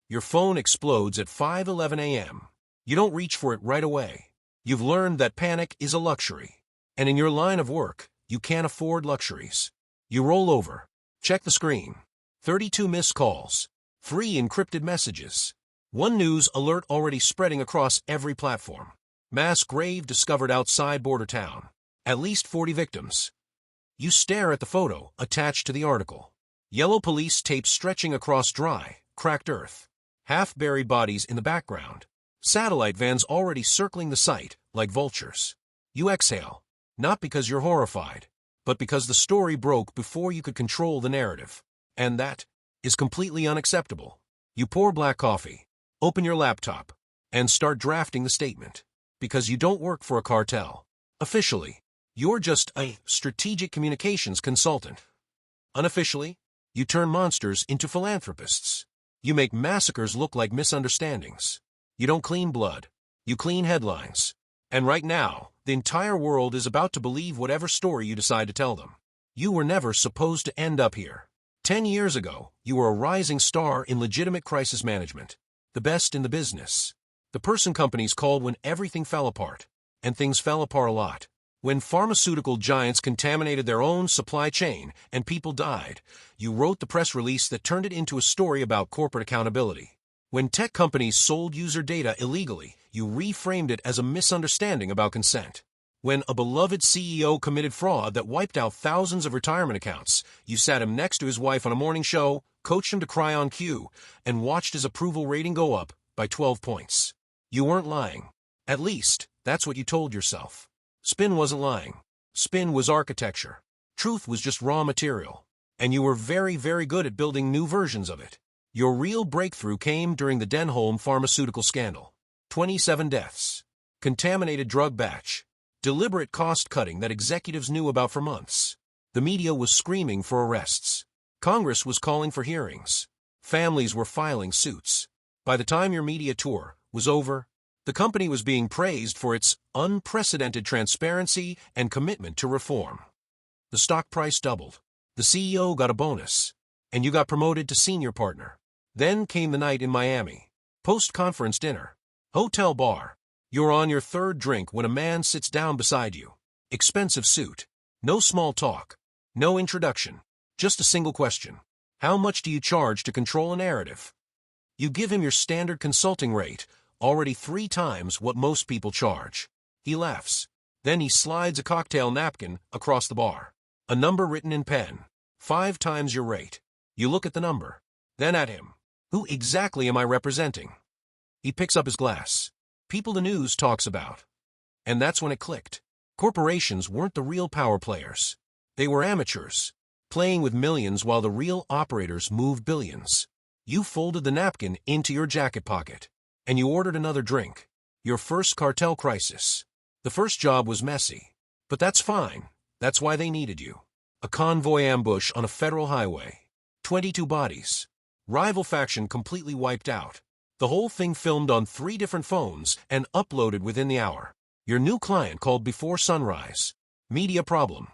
Your phone explodes at 5:11 a.m. You don't reach for it right away. You've learned that panic is a luxury. And in your line of work, you can't afford luxuries. You roll over. Check the screen. 32 missed calls. 3 encrypted messages. 1 news alert already spreading across every platform. Mass grave discovered outside border town. At least 40 victims. You stare at the photo attached to the article. Yellow police tape stretching across dry, cracked earth. Half-buried bodies in the background. Satellite vans already circling the site like vultures. You exhale, not because you're horrified, but because the story broke before you could control the narrative. And that is completely unacceptable. You pour black coffee, open your laptop, and start drafting the statement. Because you don't work for a cartel. Officially, you're just a strategic communications consultant. Unofficially, you turn monsters into philanthropists. You make massacres look like misunderstandings. You don't clean blood. You clean headlines. And right now, the entire world is about to believe whatever story you decide to tell them. You were never supposed to end up here. 10 years ago, you were a rising star in legitimate crisis management. The best in the business. The person companies called when everything fell apart. And things fell apart a lot. When pharmaceutical giants contaminated their own supply chain and people died, you wrote the press release that turned it into a story about corporate accountability. When tech companies sold user data illegally, you reframed it as a misunderstanding about consent. When a beloved CEO committed fraud that wiped out thousands of retirement accounts, you sat him next to his wife on a morning show, coached him to cry on cue, and watched his approval rating go up by 12 points. You weren't lying. At least, that's what you told yourself. Spin wasn't lying. Spin was architecture. Truth was just raw material. And you were very, very good at building new versions of it. Your real breakthrough came during the Denholm pharmaceutical scandal. 27 deaths. Contaminated drug batch. Deliberate cost-cutting that executives knew about for months. The media was screaming for arrests. Congress was calling for hearings. Families were filing suits. By the time your media tour was over, the company was being praised for its unprecedented transparency and commitment to reform. The stock price doubled. The CEO got a bonus. And you got promoted to senior partner. Then came the night in Miami. Post-conference dinner. Hotel bar. You're on your 3rd drink when a man sits down beside you. Expensive suit. No small talk. No introduction. Just a single question. How much do you charge to control a narrative? You give him your standard consulting rate, already 3 times what most people charge. He laughs. Then he slides a cocktail napkin across the bar. A number written in pen. 5 times your rate. You look at the number. Then at him. Who exactly am I representing? He picks up his glass. People the news talks about. And that's when it clicked. Corporations weren't the real power players. They were amateurs, playing with millions while the real operators moved billions. You folded the napkin into your jacket pocket. And you ordered another drink. Your first cartel crisis. The first job was messy. But that's fine. That's why they needed you. A convoy ambush on a federal highway. 22 bodies. Rival faction completely wiped out. The whole thing filmed on 3 different phones and uploaded within the hour. Your new client called before sunrise. Media problem.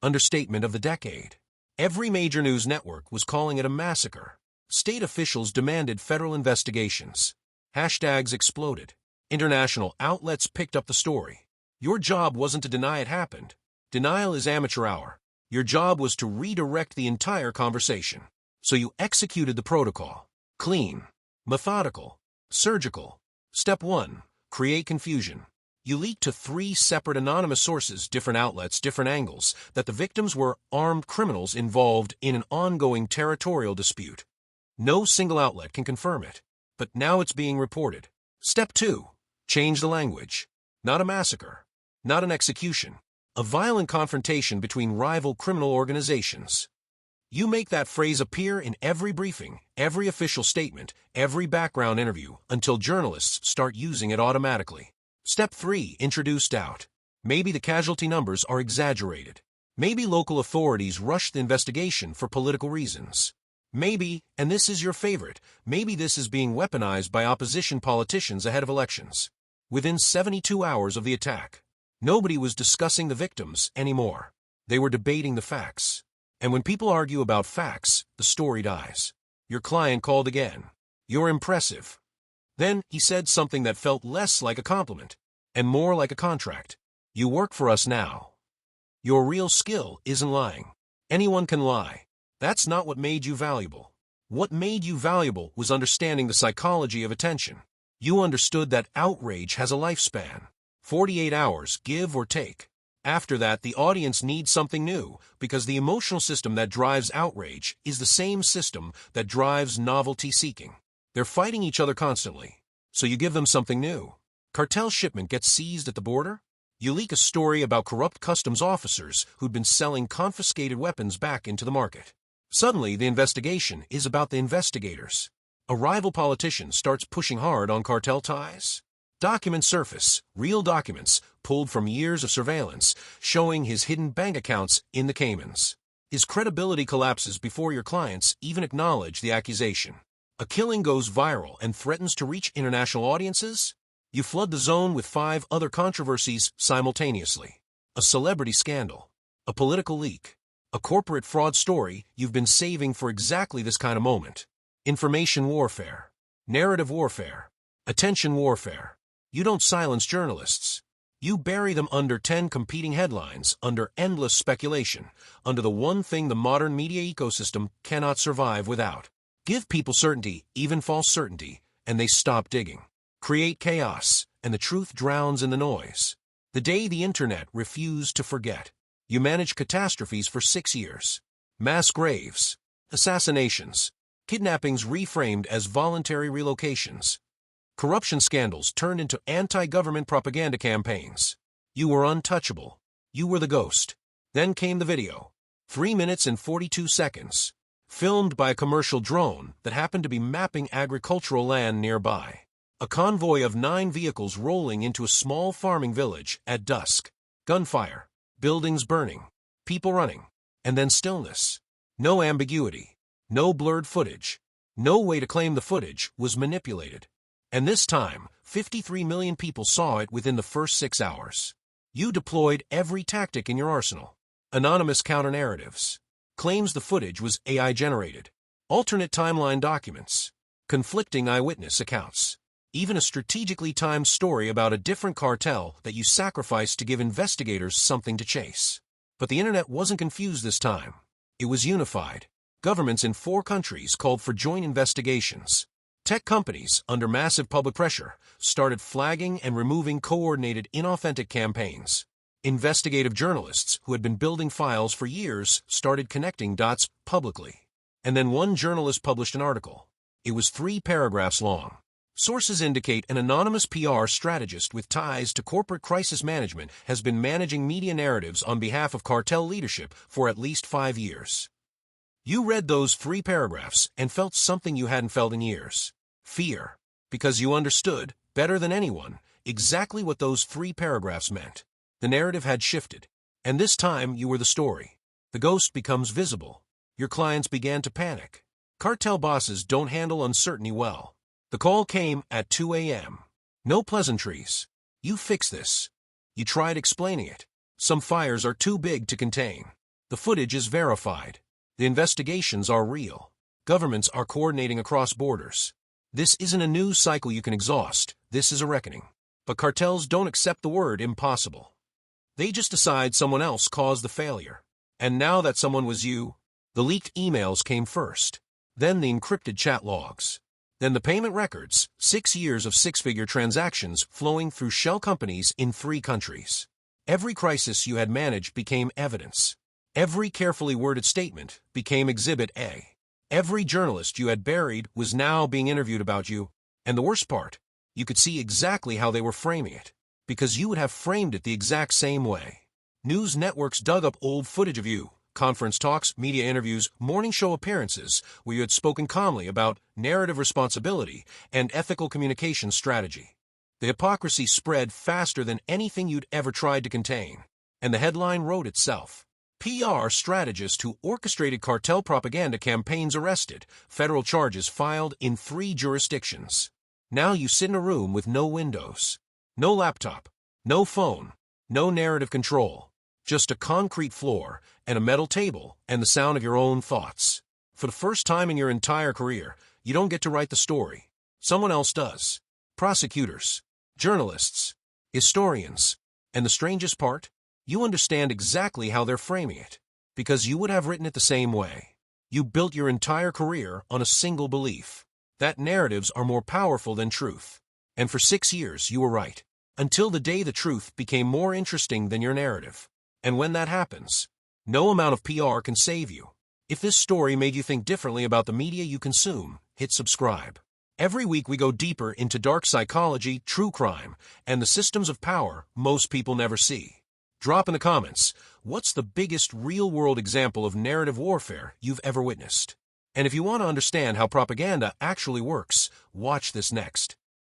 Understatement of the decade. Every major news network was calling it a massacre. State officials demanded federal investigations. Hashtags exploded. International outlets picked up the story. Your job wasn't to deny it happened. Denial is amateur hour. Your job was to redirect the entire conversation. So you executed the protocol. Clean. Methodical. Surgical. Step 1. Create confusion. You leaked to 3 separate anonymous sources, different outlets, different angles, that the victims were armed criminals involved in an ongoing territorial dispute. No single outlet can confirm it. But now it's being reported. Step 2. Change the language. Not a massacre. Not an execution. A violent confrontation between rival criminal organizations. You make that phrase appear in every briefing, every official statement, every background interview, until journalists start using it automatically. Step 3. Introduce doubt. Maybe the casualty numbers are exaggerated. Maybe local authorities rushed the investigation for political reasons. Maybe, and this is your favorite, maybe this is being weaponized by opposition politicians ahead of elections. Within 72 hours of the attack, nobody was discussing the victims anymore. They were debating the facts. And when people argue about facts, the story dies. Your client called again. You're impressive." Then he said something that felt less like a compliment and more like a contract. "You work for us now. Your real skill isn't lying. Anyone can lie. That's not what made you valuable. What made you valuable was understanding the psychology of attention. You understood that outrage has a lifespan. 48 hours, give or take. After that, the audience needs something new, because the emotional system that drives outrage is the same system that drives novelty-seeking. They're fighting each other constantly. So you give them something new. Cartel shipment gets seized at the border? You leak a story about corrupt customs officers who'd been selling confiscated weapons back into the market. Suddenly, the investigation is about the investigators. A rival politician starts pushing hard on cartel ties. Documents surface, real documents pulled from years of surveillance, showing his hidden bank accounts in the Caymans. His credibility collapses before your clients even acknowledge the accusation. A killing goes viral and threatens to reach international audiences. You flood the zone with 5 other controversies simultaneously. A celebrity scandal, a political leak, a corporate fraud story you've been saving for exactly this kind of moment. Information warfare, narrative warfare, attention warfare. You don't silence journalists. You bury them under 10 competing headlines, under endless speculation, under the one thing the modern media ecosystem cannot survive without. Give people certainty, even false certainty, and they stop digging. Create chaos, and the truth drowns in the noise. The day the internet refused to forget. You managed catastrophes for 6 years. Mass graves, assassinations, kidnappings reframed as voluntary relocations. Corruption scandals turned into anti-government propaganda campaigns. You were untouchable. You were the ghost. Then came the video. 3 minutes and 42 seconds. Filmed by a commercial drone that happened to be mapping agricultural land nearby. A convoy of 9 vehicles rolling into a small farming village at dusk. Gunfire, buildings burning, people running, and then stillness. No ambiguity, no blurred footage, no way to claim the footage was manipulated. And this time, 53 million people saw it within the first 6 hours. You deployed every tactic in your arsenal. Anonymous counter-narratives. Claims the footage was AI-generated. Alternate timeline documents. Conflicting eyewitness accounts. Even a strategically timed story about a different cartel that you sacrificed to give investigators something to chase. But the internet wasn't confused this time. It was unified. Governments in 4 countries called for joint investigations. Tech companies, under massive public pressure, started flagging and removing coordinated inauthentic campaigns. Investigative journalists who had been building files for years started connecting dots publicly. And then one journalist published an article. It was 3 paragraphs long. Sources indicate an anonymous PR strategist with ties to corporate crisis management has been managing media narratives on behalf of cartel leadership for at least 5 years. You read those 3 paragraphs and felt something you hadn't felt in years. Fear. Because you understood, better than anyone, exactly what those 3 paragraphs meant. The narrative had shifted. And this time you were the story. The ghost becomes visible. Your clients began to panic. Cartel bosses don't handle uncertainty well. The call came at 2 a.m. No pleasantries. You fix this. You tried explaining it. Some fires are too big to contain. The footage is verified. The investigations are real. Governments are coordinating across borders. This isn't a news cycle you can exhaust. This is a reckoning. But cartels don't accept the word impossible. They just decide someone else caused the failure. And now that someone was you, the leaked emails came first. Then the encrypted chat logs. Then the payment records, 6 years of 6-figure transactions flowing through shell companies in 3 countries. Every crisis you had managed became evidence. Every carefully worded statement became Exhibit A. Every journalist you had buried was now being interviewed about you. And the worst part, you could see exactly how they were framing it, because you would have framed it the exact same way. News networks dug up old footage of you. Conference talks, media interviews, morning show appearances where you had spoken calmly about narrative responsibility and ethical communication strategy. The hypocrisy spread faster than anything you'd ever tried to contain, and the headline wrote itself. PR strategist who orchestrated cartel propaganda campaigns arrested, federal charges filed in 3 jurisdictions. Now you sit in a room with no windows, no laptop, no phone, no narrative control. Just a concrete floor and a metal table and the sound of your own thoughts. For the first time in your entire career, You don't get to write the story. Someone else does. Prosecutors, journalists, historians. And the strangest part? You understand exactly how they're framing it, because you would have written it the same way. You built your entire career on a single belief, that narratives are more powerful than truth. And for 6 years you were right, until the day the truth became more interesting than your narrative. And when that happens, no amount of PR can save you. If this story made you think differently about the media you consume, hit subscribe. Every week we go deeper into dark psychology, true crime, and the systems of power most people never see. Drop in the comments, what's the biggest real-world example of narrative warfare you've ever witnessed? And if you want to understand how propaganda actually works, watch this next.